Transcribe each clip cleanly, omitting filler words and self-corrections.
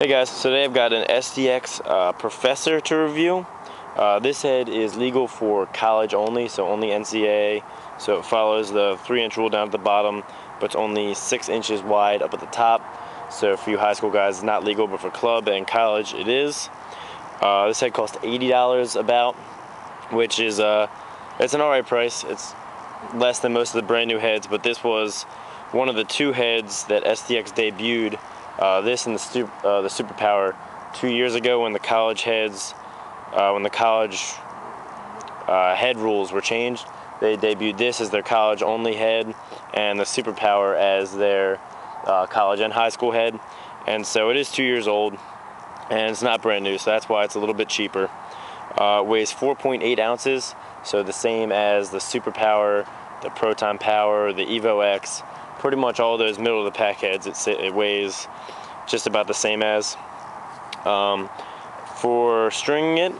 Hey guys, so today I've got an STX Professor to review. This head is legal for college only, so only NCAA. So it follows the 3-inch rule down at the bottom, but it's only 6 inches wide up at the top. So for you high school guys, it's not legal, but for club and college, it is. This head costs $80 about, which is it's an alright price. It's less than most of the brand new heads, but this was one of the 2 heads that STX debuted. This and the Superpower 2 years ago when the college heads, head rules were changed. They debuted this as their college only head and the Superpower as their college and high school head. And so it is 2 years old and it's not brand new, so that's why it's a little bit cheaper. It weighs 4.8 ounces, so the same as the Superpower, the Proton Power, the Evo X. Pretty much all those middle of the pack heads, it weighs just about the same as. For stringing it,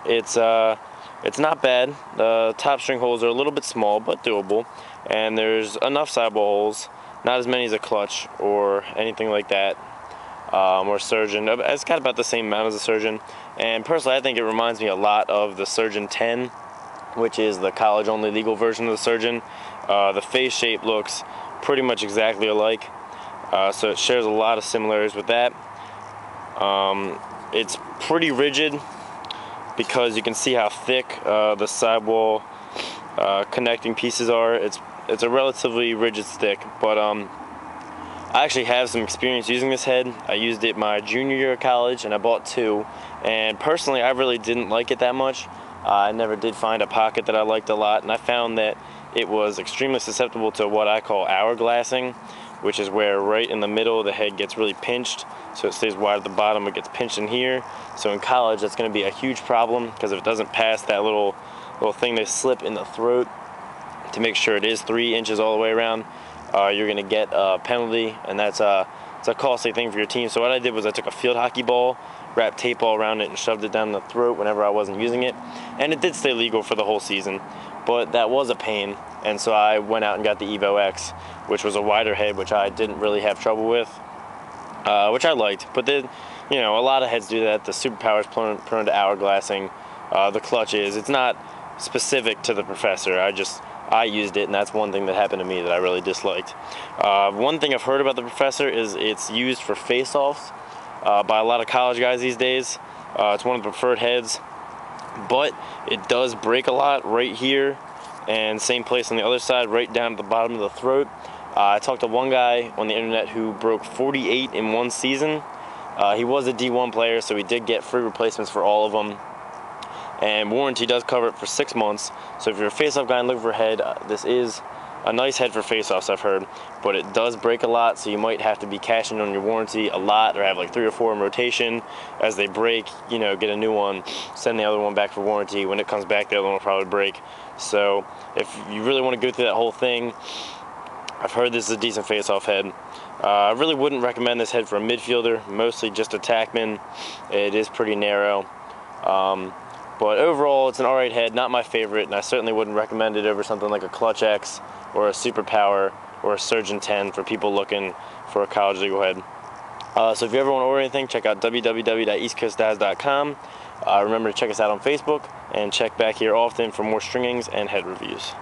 it's not bad. The top string holes are a little bit small but doable, and there's enough sidewall holes, not as many as a clutch or anything like that, or Surgeon. It's got about the same amount as a Surgeon, and personally I think it reminds me a lot of the Surgeon 10, which is the college only legal version of the Surgeon. The face shape looks pretty much exactly alike, so it shares a lot of similarities with that. It's pretty rigid because you can see how thick the sidewall connecting pieces are. It's a relatively rigid stick, but I actually have some experience using this head. I used it my junior year of college and I bought 2, and personally I really didn't like it that much. I never did find a pocket that I liked a lot, and I found that it was extremely susceptible to what I call hourglassing, which is where right in the middle the head gets really pinched, so it stays wide at the bottom, it gets pinched in here. So in college that's going to be a huge problem, because if it doesn't pass that little thing they slip in the throat to make sure it is 3 inches all the way around, you're going to get a penalty, and it's a costly thing for your team. So what I did was I took a field hockey ball, wrapped tape all around it, and shoved it down the throat whenever I wasn't using it, and it did stay legal for the whole season. But that was a pain, and so I went out and got the Evo X, which was a wider head, which I didn't really have trouble with, which I liked. But then, a lot of heads do that. The Superpower is prone to hourglassing. The clutch is. It's not specific to the Professor. I used it, and that's one thing that happened to me that I really disliked. One thing I've heard about the Professor is it's used for face-offs by a lot of college guys these days. It's one of the preferred heads, but it does break a lot right here, and same place on the other side, right down at the bottom of the throat. I talked to one guy on the internet who broke 48 in one season. He was a D1 player, so he did get free replacements for all of them, and warranty does cover it for 6 months. So if you're a face-off guy and looking for a head, this is a nice head for face-offs, I've heard, but it does break a lot, so you might have to be cashing on your warranty a lot, or have like 3 or 4 in rotation. As they break, get a new one, send the other one back for warranty. When it comes back, the other one will probably break. So if you really want to go through that whole thing, I've heard this is a decent face-off head. I really wouldn't recommend this head for a midfielder, mostly just attackman. It is pretty narrow. But overall, it's an alright head, not my favorite, and I certainly wouldn't recommend it over something like a Clutch X or a Superpower or a Surgeon 10 for people looking for a college legal head. So if you ever want to order anything, check out www.eastcoastdads.com. Remember to check us out on Facebook, and check back here often for more stringings and head reviews.